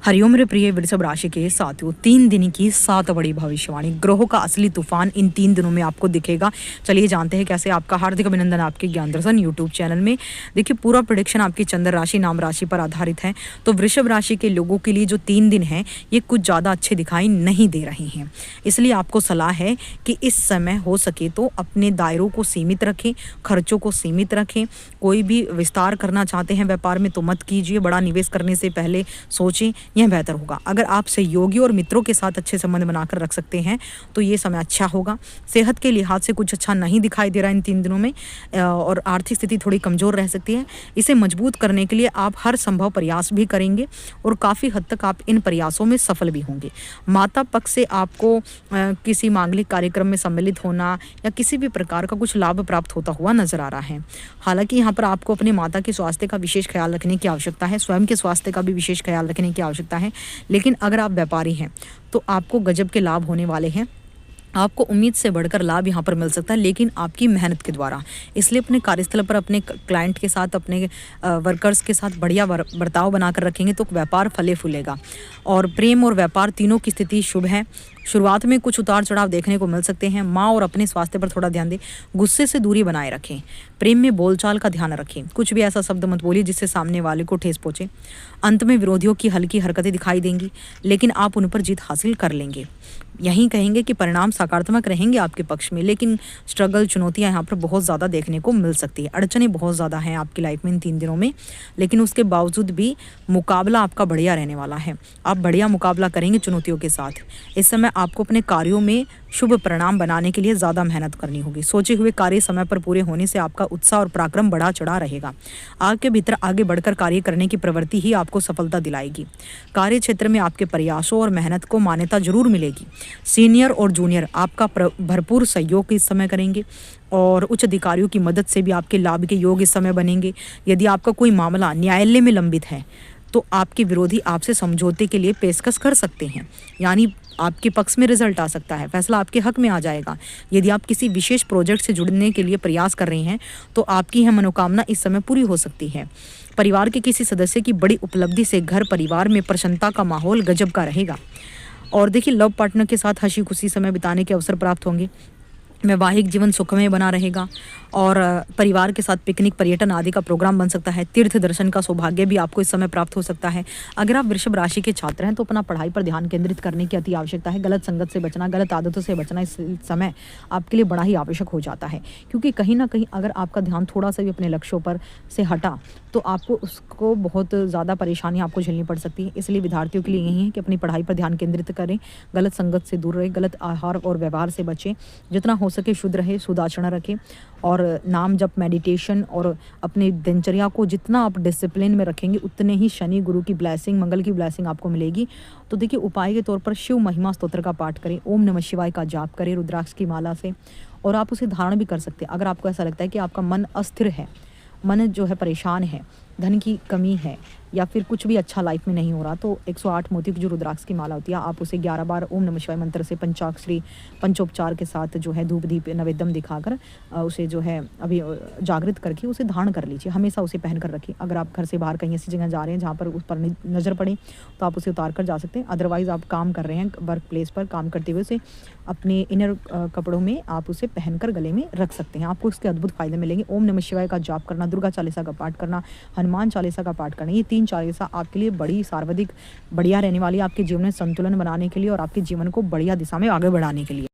हरिओम मेरे प्रिय वृषभ राशि के साथियों, 3 दिन की 7 बड़ी भविष्यवाणी, ग्रहों का असली तूफान इन 3 दिनों में आपको दिखेगा। चलिए जानते हैं कैसे। आपका हार्दिक अभिनंदन आपके ज्ञान दर्शन यूट्यूब चैनल में। देखिए, पूरा प्रेडिक्शन आपकी चंद्र राशि नाम राशि पर आधारित है। तो वृषभ राशि के लोगों के लिए जो 3 दिन हैं ये कुछ ज़्यादा अच्छे दिखाई नहीं दे रहे हैं। इसलिए आपको सलाह है कि इस समय हो सके तो अपने दायरों को सीमित रखें, खर्चों को सीमित रखें। कोई भी विस्तार करना चाहते हैं व्यापार में तो मत कीजिए। बड़ा निवेश करने से पहले सोचें, यह बेहतर होगा। अगर आप सहयोगी और मित्रों के साथ अच्छे संबंध बनाकर रख सकते हैं तो ये समय अच्छा होगा। सेहत के लिहाज से कुछ अच्छा नहीं दिखाई दे रहा इन 3 दिनों में, और आर्थिक स्थिति थोड़ी कमज़ोर रह सकती है। इसे मजबूत करने के लिए आप हर संभव प्रयास भी करेंगे और काफ़ी हद तक आप इन प्रयासों में सफल भी होंगे। माता पक्ष से आपको किसी मांगलिक कार्यक्रम में सम्मिलित होना या किसी भी प्रकार का कुछ लाभ प्राप्त होता हुआ नजर आ रहा है। हालांकि यहाँ पर आपको अपने माता के स्वास्थ्य का विशेष ख्याल रखने की आवश्यकता है, स्वयं के स्वास्थ्य का भी विशेष ख्याल रखने की आवश्यकता है। लेकिन अगर आप व्यापारी हैं तो आपको गजब के लाभ होने वाले हैं। आपको उम्मीद से बढ़कर लाभ यहाँ पर मिल सकता है, लेकिन आपकी मेहनत के द्वारा। इसलिए अपने कार्यस्थल पर अपने क्लाइंट के साथ, अपने वर्कर्स के साथ बढ़िया बर्ताव बनाकर रखेंगे तो व्यापार फले फूलेगा। और प्रेम और व्यापार तीनों की स्थिति शुभ है। शुरुआत में कुछ उतार चढ़ाव देखने को मिल सकते हैं। माँ और अपने स्वास्थ्य पर थोड़ा ध्यान दें। गुस्से से दूरी बनाए रखें। प्रेम में बोलचाल का ध्यान रखें। कुछ भी ऐसा शब्द मत बोलिए जिससे सामने वाले को ठेस पहुंचे। अंत में विरोधियों की हल्की हरकतें दिखाई देंगी, लेकिन आप उन पर जीत हासिल कर लेंगे। यहीं कहेंगे कि परिणाम सकारात्मक रहेंगे आपके पक्ष में, लेकिन स्ट्रगल, चुनौतियां यहाँ पर बहुत ज़्यादा देखने को मिल सकती है। अड़चनें बहुत ज़्यादा हैं आपकी लाइफ में इन 3 दिनों में, लेकिन उसके बावजूद भी मुकाबला आपका बढ़िया रहने वाला है। आप बढ़िया मुकाबला करेंगे चुनौतियों के साथ। इस समय आपको अपने कार्यों में शुभ परिणाम बनाने के लिए ज़्यादा मेहनत करनी होगी। सोचे हुए कार्य समय पर पूरे होने से आपका उत्साह और पराक्रम बढ़ा चढ़ा रहेगा। आपके भीतर आगे बढ़कर कार्य करने की प्रवृत्ति ही आपको सफलता दिलाएगी। कार्य क्षेत्र में आपके प्रयासों और मेहनत को मान्यता जरूर मिलेगी। सीनियर और जूनियर आपका भरपूर सहयोग इस समय करेंगे और उच्च अधिकारियों की मदद से भी आपके लाभ के योग इस समय बनेंगे। यदि आपका कोई मामला न्यायालय में लंबित है तो आपके विरोधी आपसे समझौते के लिए पेशकश कर सकते हैं, यानी आपके पक्ष में रिजल्ट आ सकता है, फैसला आपके हक में आ जाएगा। यदि आप किसी विशेष प्रोजेक्ट से जुड़ने के लिए प्रयास कर रहे हैं तो आपकी यह मनोकामना इस समय पूरी हो सकती है। परिवार के किसी सदस्य की बड़ी उपलब्धि से घर परिवार में प्रसन्नता का माहौल गजब का रहेगा। और देखिए, लव पार्टनर के साथ हंसी खुशी समय बिताने के अवसर प्राप्त होंगे। वैवाहिक जीवन सुखमय बना रहेगा और परिवार के साथ पिकनिक, पर्यटन आदि का प्रोग्राम बन सकता है। तीर्थ दर्शन का सौभाग्य भी आपको इस समय प्राप्त हो सकता है। अगर आप वृषभ राशि के छात्र हैं तो अपना पढ़ाई पर ध्यान केंद्रित करने की अति आवश्यकता है। गलत संगत से बचना, गलत आदतों से बचना इस समय आपके लिए बड़ा ही आवश्यक हो जाता है, क्योंकि कहीं ना कहीं अगर आपका ध्यान थोड़ा सा भी अपने लक्ष्यों पर से हटा तो आपको उसको बहुत ज़्यादा परेशानी आपको झेलनी पड़ सकती है। इसलिए विद्यार्थियों के लिए यही है कि अपनी पढ़ाई पर ध्यान केंद्रित करें, गलत संगत से दूर रहें, गलत आहार और व्यवहार से बचें, जितना हो सके शुद्ध रहे, शुद्ध आचरण रखें और नाम जप, मेडिटेशन और अपनी दिनचर्या को जितना आप डिसिप्लिन में रखेंगे उतने ही शनि गुरु की ब्लेसिंग, मंगल की ब्लेसिंग आपको मिलेगी। तो देखिए, उपाय के तौर पर शिव महिमा स्तोत्र का पाठ करें, ओम नमः शिवाय का जाप करें रुद्राक्ष की माला से, और आप उसे धारण भी कर सकते हैं। अगर आपको ऐसा लगता है कि आपका मन अस्थिर है, मन जो है परेशान है, धन की कमी है या फिर कुछ भी अच्छा लाइफ में नहीं हो रहा, तो 108 मोती की जो रुद्राक्ष की माला होती है आप उसे 11 बार ओम नमः शिवाय मंत्र से पंचाक्षरी पंचोपचार के साथ जो है धूप दीप नैवेद्यम दिखाकर उसे जो है अभी जागृत करके उसे धारण कर लीजिए। हमेशा उसे पहन कर रखिए। अगर आप घर से बाहर कहीं ऐसी जगह जा रहे हैं जहाँ पर उस पर नज़र पड़े तो आप उसे उतार कर जा सकते हैं। अदरवाइज़ आप काम कर रहे हैं, वर्क प्लेस पर काम करते हुए उसे अपने इनर कपड़ों में आप उसे पहनकर गले में रख सकते हैं। आपको इसके अद्भुत फायदे मिलेंगे। ओम नमः शिवाय का जाप करना, दुर्गा चालीसा का पाठ करना, हनुमान चालीसा का पाठ करना, ये 3 चालीसा आपके लिए बड़ी सर्वाधिक बढ़िया रहने वाली है, आपके जीवन में संतुलन बनाने के लिए और आपके जीवन को बढ़िया दिशा में आगे बढ़ाने के लिए।